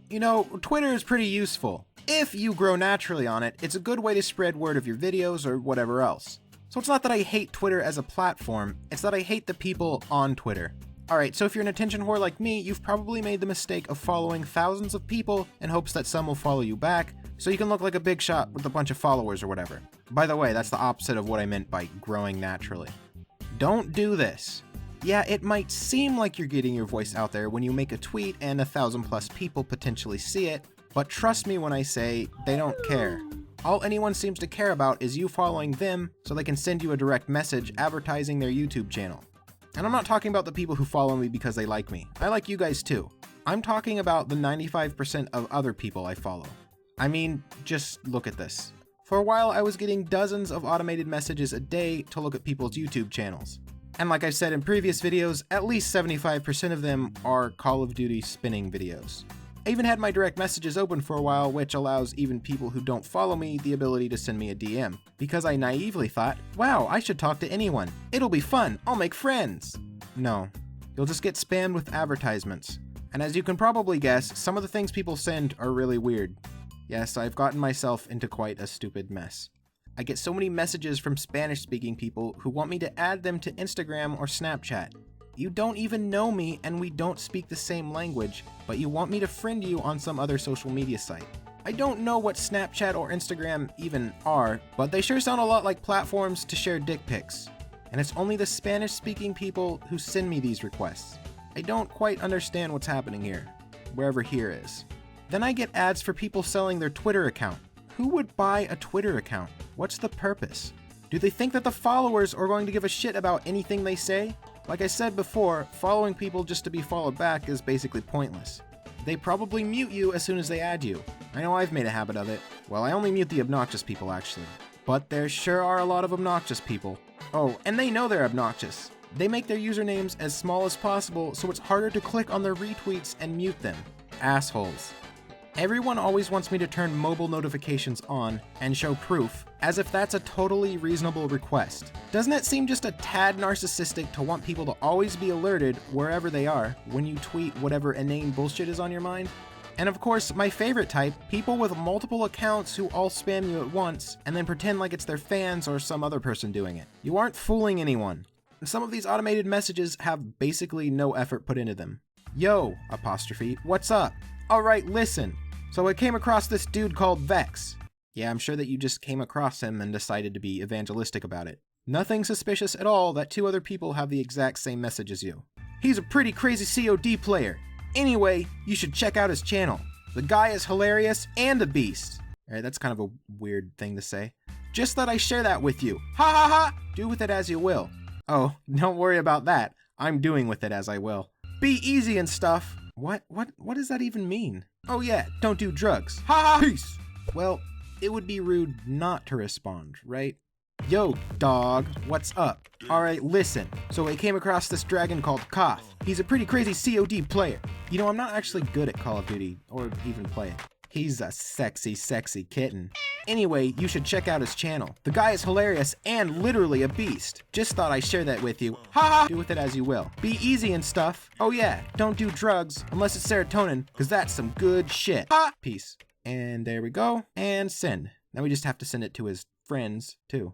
You know, Twitter is pretty useful. If you grow naturally on it, it's a good way to spread word of your videos or whatever else. So it's not that I hate Twitter as a platform, it's that I hate the people on Twitter. Alright, so if you're an attention whore like me, you've probably made the mistake of following thousands of people in hopes that some will follow you back, so you can look like a big shot with a bunch of followers or whatever. By the way, that's the opposite of what I meant by growing naturally. Don't do this. Yeah, it might seem like you're getting your voice out there when you make a tweet and 1,000+ people potentially see it, but trust me when I say they don't care. All anyone seems to care about is you following them so they can send you a direct message advertising their YouTube channel. And I'm not talking about the people who follow me because they like me. I like you guys too. I'm talking about the 95% of other people I follow. I mean, just look at this. For a while, I was getting dozens of automated messages a day to look at people's YouTube channels. And like I've said in previous videos, at least 75% of them are Call of Duty spinning videos. I even had my direct messages open for a while, which allows even people who don't follow me the ability to send me a DM. Because I naively thought, wow, I should talk to anyone. It'll be fun, I'll make friends. No, you'll just get spammed with advertisements. And as you can probably guess, some of the things people send are really weird. Yes, I've gotten myself into quite a stupid mess. I get so many messages from Spanish-speaking people who want me to add them to Instagram or Snapchat. You don't even know me and we don't speak the same language, but you want me to friend you on some other social media site. I don't know what Snapchat or Instagram even are, but they sure sound a lot like platforms to share dick pics. And it's only the Spanish-speaking people who send me these requests. I don't quite understand what's happening here, wherever here is. Then I get ads for people selling their Twitter account. Who would buy a Twitter account? What's the purpose? Do they think that the followers are going to give a shit about anything they say? Like I said before, following people just to be followed back is basically pointless. They probably mute you as soon as they add you. I know I've made a habit of it. Well, I only mute the obnoxious people actually. But there sure are a lot of obnoxious people. Oh, and they know they're obnoxious. They make their usernames as small as possible so it's harder to click on their retweets and mute them. Assholes. Everyone always wants me to turn mobile notifications on and show proof, as if that's a totally reasonable request. Doesn't it seem just a tad narcissistic to want people to always be alerted wherever they are when you tweet whatever inane bullshit is on your mind? And of course, my favorite type, people with multiple accounts who all spam you at once and then pretend like it's their fans or some other person doing it. You aren't fooling anyone. And some of these automated messages have basically no effort put into them. Yo, apostrophe, what's up? Alright, listen. So I came across this dude called Vex. Yeah, I'm sure that you just came across him and decided to be evangelistic about it. Nothing suspicious at all that two other people have the exact same message as you. He's a pretty crazy COD player. Anyway, you should check out his channel. The guy is hilarious and a beast. Alright, that's kind of a weird thing to say. Just thought I share that with you. Ha ha ha! Do with it as you will. Oh, don't worry about that. I'm doing with it as I will. Be easy and stuff. What does that even mean? Oh yeah, don't do drugs. Ha ha! Peace! Well, it would be rude not to respond, right? Yo, dog, what's up? Alright, listen. So I came across this dragon called Koth. He's a pretty crazy COD player. You know, I'm not actually good at Call of Duty, or even play it. He's a sexy, sexy kitten. Anyway, you should check out his channel. The guy is hilarious and literally a beast. Just thought I'd share that with you. Ha ha! Do with it as you will. Be easy and stuff. Oh yeah, don't do drugs unless it's serotonin, cause that's some good shit. Ha! Peace. And there we go. And send. Now we just have to send it to his friends, too.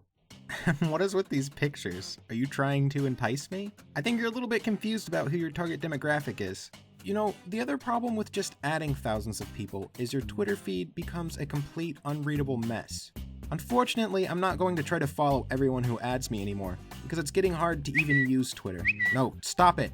What is with these pictures? Are you trying to entice me? I think you're a little bit confused about who your target demographic is. You know, the other problem with just adding thousands of people is your Twitter feed becomes a complete unreadable mess. Unfortunately, I'm not going to try to follow everyone who adds me anymore, because it's getting hard to even use Twitter. No, stop it.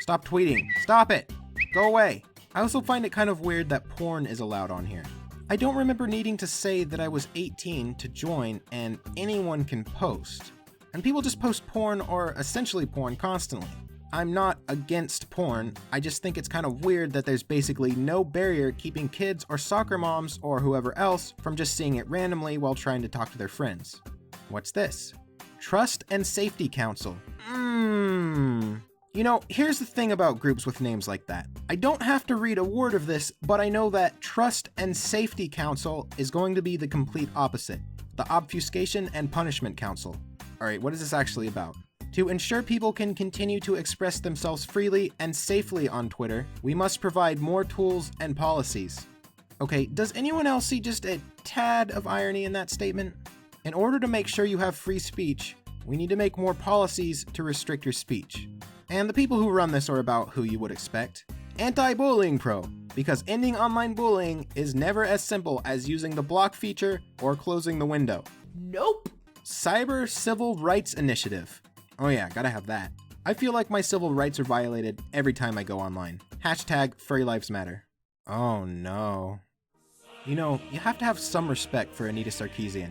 Stop tweeting. Stop it. Go away. I also find it kind of weird that porn is allowed on here. I don't remember needing to say that I was 18 to join and anyone can post. And people just post porn or essentially porn constantly. I'm not against porn, I just think it's kind of weird that there's basically no barrier keeping kids or soccer moms or whoever else from just seeing it randomly while trying to talk to their friends. What's this? Trust and Safety Council. You know, here's the thing about groups with names like that. I don't have to read a word of this, but I know that Trust and Safety Council is going to be the complete opposite. The Obfuscation and Punishment Council. Alright, what is this actually about? To ensure people can continue to express themselves freely and safely on Twitter, we must provide more tools and policies. Okay, does anyone else see just a tad of irony in that statement? In order to make sure you have free speech, we need to make more policies to restrict your speech. And the people who run this are about who you would expect. Anti-bullying pro, because ending online bullying is never as simple as using the block feature or closing the window. Nope. Cyber Civil Rights Initiative. Oh yeah, gotta have that. I feel like my civil rights are violated every time I go online. Hashtag Furry Lives Matter. Oh no. You know, you have to have some respect for Anita Sarkeesian.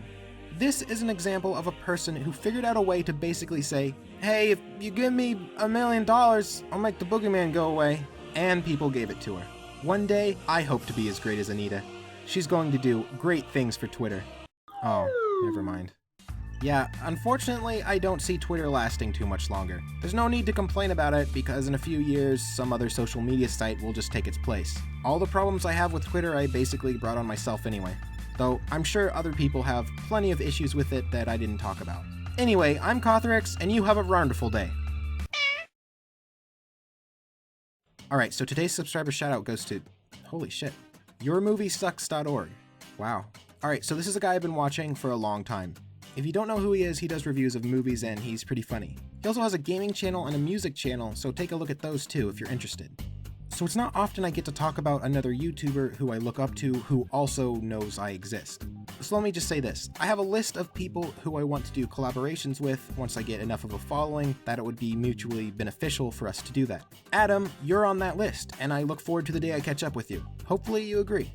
This is an example of a person who figured out a way to basically say, hey, if you give me $1 million, I'll make the boogeyman go away. And people gave it to her. One day, I hope to be as great as Anita. She's going to do great things for Twitter. Oh, never mind. Yeah, unfortunately, I don't see Twitter lasting too much longer. There's no need to complain about it because in a few years, some other social media site will just take its place. All the problems I have with Twitter, I basically brought on myself anyway. Though I'm sure other people have plenty of issues with it that I didn't talk about. Anyway, I'm Kothorix, and you have a wonderful day. Alright, so today's subscriber shoutout goes to, holy shit, yourmoviesucks.org. Wow. Alright, so this is a guy I've been watching for a long time. If you don't know who he is, he does reviews of movies and he's pretty funny. He also has a gaming channel and a music channel, so take a look at those too if you're interested. So it's not often I get to talk about another YouTuber who I look up to who also knows I exist. So let me just say this. I have a list of people who I want to do collaborations with once I get enough of a following that it would be mutually beneficial for us to do that. Adam, you're on that list, and I look forward to the day I catch up with you. Hopefully you agree.